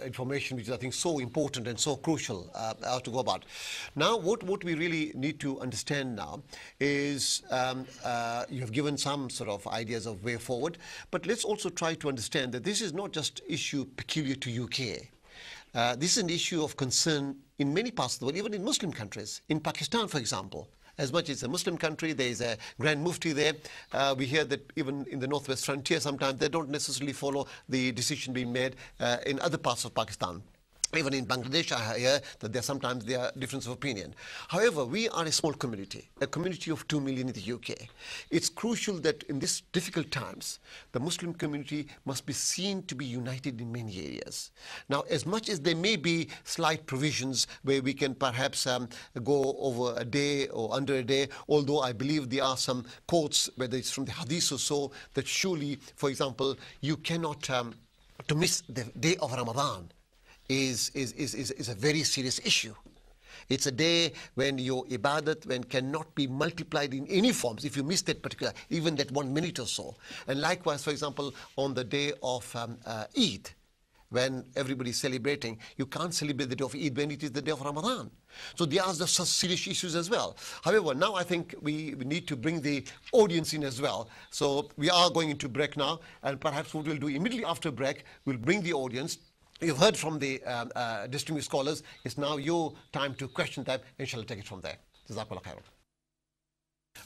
information which is, I think, so important and so crucial to go about. Now, what we really need to understand now is you have given some sort of ideas of way forward, but let's also try to understand that this is not just issue peculiar to UK. This is an issue of concern in many parts of the world, even in Muslim countries. In Pakistan, for example, as much as a Muslim country, there is a Grand Mufti there. We hear that even in the northwest frontier, sometimes they don't necessarily follow the decision being made in other parts of Pakistan. Even in Bangladesh, I hear that sometimes there are differences of opinion. However, we are a small community, a community of 2 million in the UK. It's crucial that in these difficult times, the Muslim community must be seen to be united in many areas. Now, as much as there may be slight provisions where we can perhaps go over a day or under a day, although I believe there are some quotes, whether it's from the Hadith or so, that surely, for example, you cannot, to miss the day of Ramadan is a very serious issue. It's a day when your ibadat cannot be multiplied in any forms if you miss that particular, even that 1 minute or so. And likewise, for example, on the day of Eid, when everybody is celebrating, you can't celebrate the day of Eid when it is the day of Ramadan. So there are such serious issues as well. However, now I think we need to bring the audience in as well. So we are going into break now, and perhaps what we'll do immediately after break, we'll bring the audience. You've heard from the distinguished scholars. It's now your time to question them. Inshallah, take it from there. Jazakallah khairan.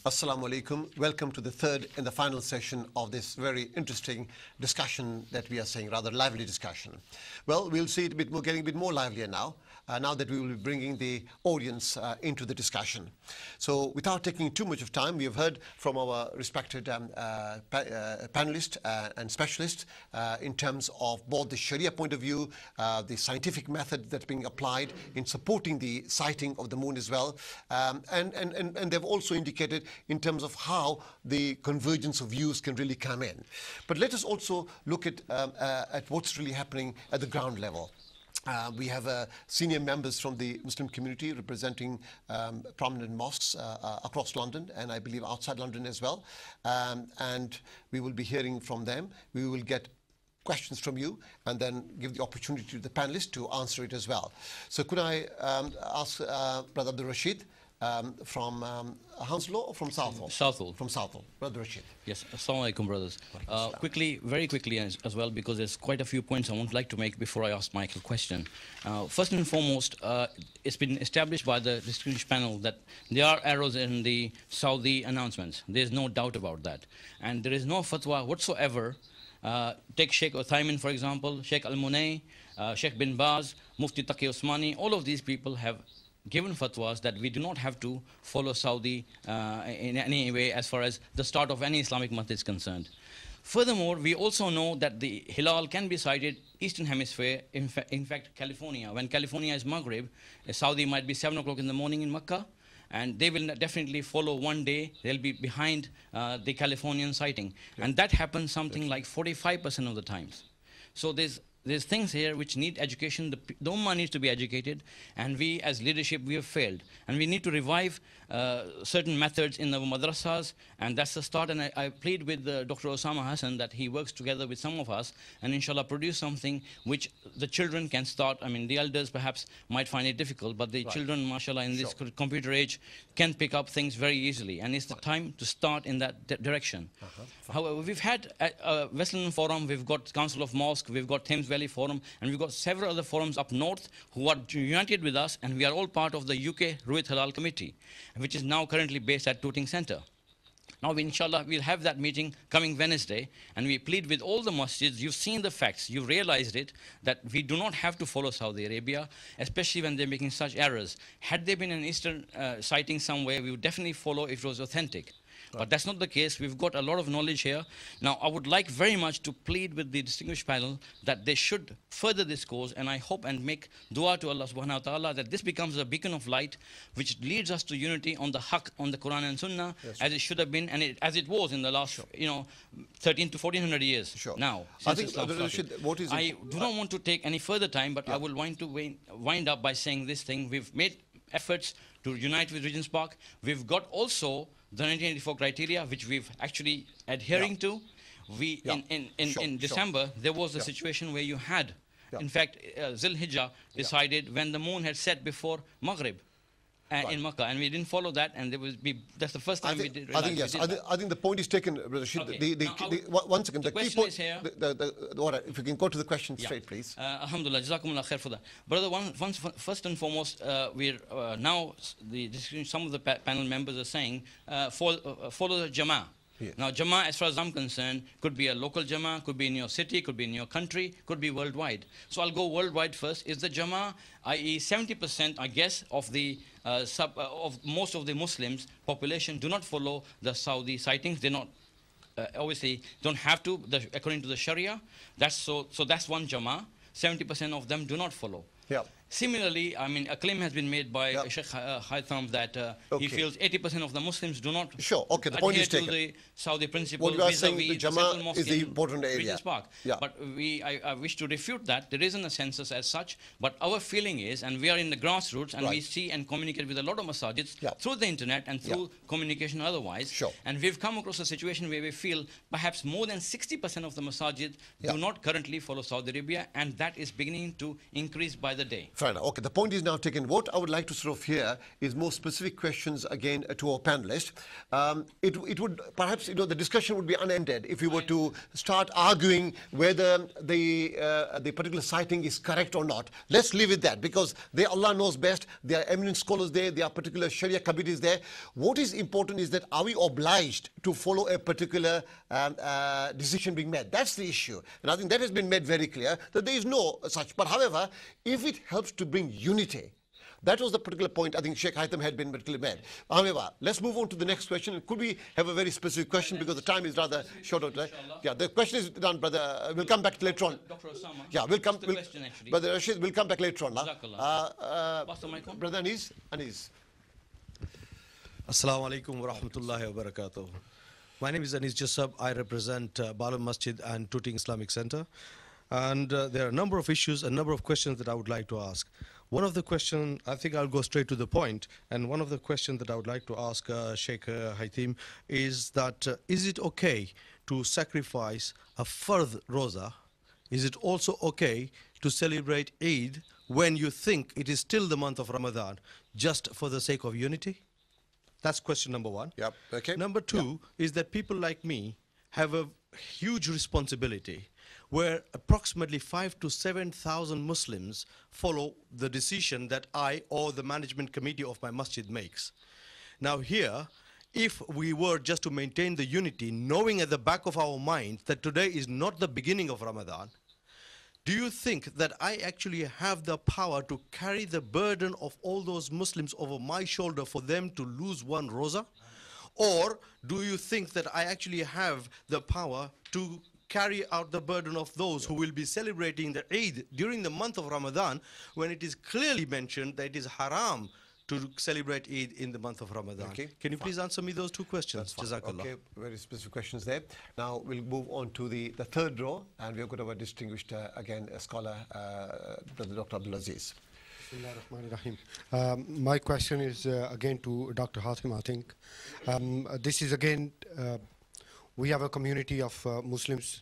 Assalamu alaikum. Welcome to the third and the final session of this very interesting discussion that we are saying, rather lively discussion. Well, we'll see it getting a bit more livelier now, now that we will be bringing the audience into the discussion. So without taking too much of time, we have heard from our respected panelists and specialists in terms of both the Sharia point of view, the scientific method that's being applied in supporting the sighting of the moon as well, and they've also indicated in terms of how the convergence of views can really come in. But let us also look at what's really happening at the ground level. We have senior members from the Muslim community representing prominent mosques across London, and I believe outside London as well. And we will be hearing from them. We will get questions from you and then give the opportunity to the panelists to answer it as well. So could I ask Brother Abdul Rashid from Hounslow or from Southall? Southall. From Southall. Brother Rashid. Yes. Assalamu alaikum, brothers. Very quickly as well, because there's quite a few points I would like to make before I ask Michael a question. First and foremost, it's been established by the distinguished panel that there are errors in the Saudi announcements. There's no doubt about that. And there is no fatwa whatsoever. Take Sheikh Uthaymin, for example, Sheikh Al-Munay, Sheikh bin Baz, Mufti Taqi Osmani. All of these people have given fatwas that we do not have to follow Saudi in any way as far as the start of any Islamic month is concerned. Furthermore, we also know that the Hilal can be sighted Eastern Hemisphere, in fact, California. When California is Maghrib, Saudi might be 7 o'clock in the morning in Mecca, and they will definitely follow one day. They'll be behind the Californian sighting. Yeah. And that happens something like 45% of the times. So there's things here which need education. The Ummah needs to be educated, and we as leadership, we have failed. And we need to revive certain methods in the madrasas, and that's the start. And I plead with Dr. Osama Hassan that he works together with some of us and inshallah produce something which the children can start. I mean, the elders perhaps might find it difficult, but the children, mashallah, in this computer age can pick up things very easily. And it's the time to start in that direction. However, we've had West London Forum, we've got Council of Mosque, we've got Thames Valley Forum, and we've got several other forums up north who are united with us, and we are all part of the UK Ru'yat Halal Committee, which is now currently based at Tooting Centre. Now, inshallah, we'll have that meeting coming Wednesday, and we plead with all the masjids. You've seen the facts, you've realized it, that we do not have to follow Saudi Arabia, especially when they're making such errors. Had there been an Eastern sighting somewhere, we would definitely follow if it was authentic. But that's not the case. We've got a lot of knowledge here. Now, I would like very much to plead with the distinguished panel that they should further this cause, and I hope and make dua to Allah subhanahu wa ta'ala that this becomes a beacon of light which leads us to unity on the haqq, on the Quran and Sunnah, as it should have been, and as it was in the last, 13 to 1400 years now. I think, I do not want to take any further time, but I will wind up by saying this thing. We've made efforts to unite with Regent's Park. We've got also the 1984 criteria, which we've actually adhering to. In December, there was a situation where you had Yeah. In fact, Zil Hijjah decided when the moon had set before Maghrib. In Makkah, and we didn't follow that, and that's the first time we did. I think yes. I think the point is taken, Brother Rashid. Okay. One second. The key question point is here. If you can go to the question straight, please. Alhamdulillah, Jazakumullah khair for that. Brother, first and foremost, we're now some of the panel members are saying follow the Jama'ah. Yes. Now, Jama'ah, as far as I'm concerned, could be a local Jama'ah, could be in your city, could be in your country, could be worldwide. So I'll go worldwide first. Is the Jama'ah, i.e. 70%, I guess, of the of most of the Muslims population do not follow the Saudi sightings. They're not obviously don't have to according to the Sharia. So that's one Jama'ah. 70% of them do not follow. Yeah. Similarly, I mean, a claim has been made by Sheikh Haytham that he feels 80% of the Muslims do not the point is taken. To the Saudi principle. What you are saying, the Jama'ah is the important area. Park. Yeah. But I wish to refute that. There isn't a census as such, but our feeling is, and we are in the grassroots, and we see and communicate with a lot of masajids through the internet and through communication otherwise. Sure. And we've come across a situation where we feel perhaps more than 60% of the masajid do not currently follow Saudi Arabia, and that is beginning to increase by the day. Fair enough. Okay, the point is now taken. What I would like to sort of hear is more specific questions again to our panelists. It would perhaps, the discussion would be unended if we were to start arguing whether the particular sighting is correct or not. Let's leave it that, because Allah knows best. There are eminent scholars there. There are particular Sharia committees there. What is important is that are we obliged to follow a particular decision being made? That's the issue. And I think that has been made very clear that there is no such. But however, if it helps to bring unity, that was the particular point I think Sheikh Haytham had been particularly made. However, let's move on to the next question. Could we have a very specific question, because the time is rather short of today. Yeah, the question is done, brother. We'll come back later on. Dr. Osama. Yeah, we'll come. Brother Rashid, we'll come back later on. Brother Anis. Assalamu alaikum wa rahmatullahi wa barakatuh. My name is Anis Jassab. I represent Balam Masjid and Tooting Islamic Center. And there are a number of issues, a number of questions that I would like to ask. One of the questions, I think I'll go straight to the point, and one of the questions that I would like to ask Sheikh Haytham is that is it okay to sacrifice a fard roza? Is it also okay to celebrate Eid when you think it is still the month of Ramadan, just for the sake of unity? That's question number one. Yep. Okay. Number two is that people like me have a huge responsibility, where approximately 5,000 to 7,000 Muslims follow the decision that I or the management committee of my masjid makes. Now here, if we were just to maintain the unity, knowing at the back of our minds that today is not the beginning of Ramadan, do you think that I actually have the power to carry the burden of all those Muslims over my shoulder for them to lose one roza? Or do you think that I actually have the power to carry out the burden of those who will be celebrating the Eid during the month of Ramadan, when it is clearly mentioned that it is haram to celebrate Eid in the month of Ramadan? Okay. Can you please answer me those two questions? Jazakallah. Okay, very specific questions there. Now we'll move on to the third row, and we've got our distinguished, again, a scholar, Dr. Abdul Aziz. My question is again to Dr. Hatim, I think. This is again, we have a community of Muslims.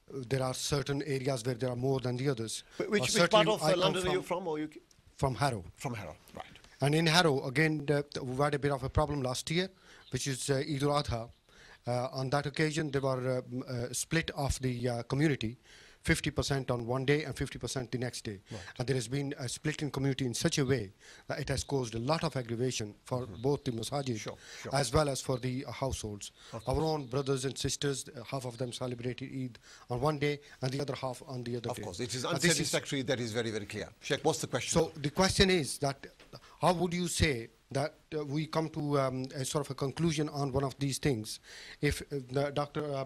There are certain areas where there are more than the others. Which part of London are you from? Or from Harrow. From Harrow, right. And in Harrow, again, we had a bit of a problem last year, which is Eid al-Adha. On that occasion, there were split of the community, 50% on one day and 50% the next day. Right. And there has been a split in community in such a way that it has caused a lot of aggravation for both the masajid as well as for the households. Our own brothers and sisters, half of them celebrated Eid on one day and the other half on the other day. Of course, it is unsatisfactory. That is very, very clear. Sheikh, what's the question? So the question is that how would you say that we come to a sort of a conclusion on one of these things if Dr.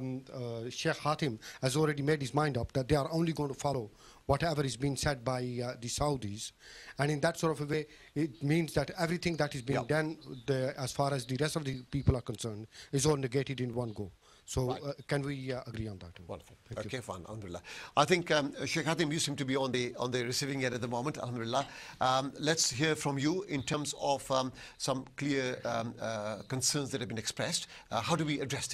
Sheikh Hatim has already made his mind up that they are only going to follow whatever is being said by the Saudis, and in that sort of a way it means that everything that is being done as far as the rest of the people are concerned is all negated in one go. So can we agree on that? Wonderful. Okay, fine. Alhamdulillah. I think Sheikh Hatim, you seem to be on the receiving end at the moment. Alhamdulillah. Let's hear from you in terms of some clear concerns that have been expressed. How do we address this?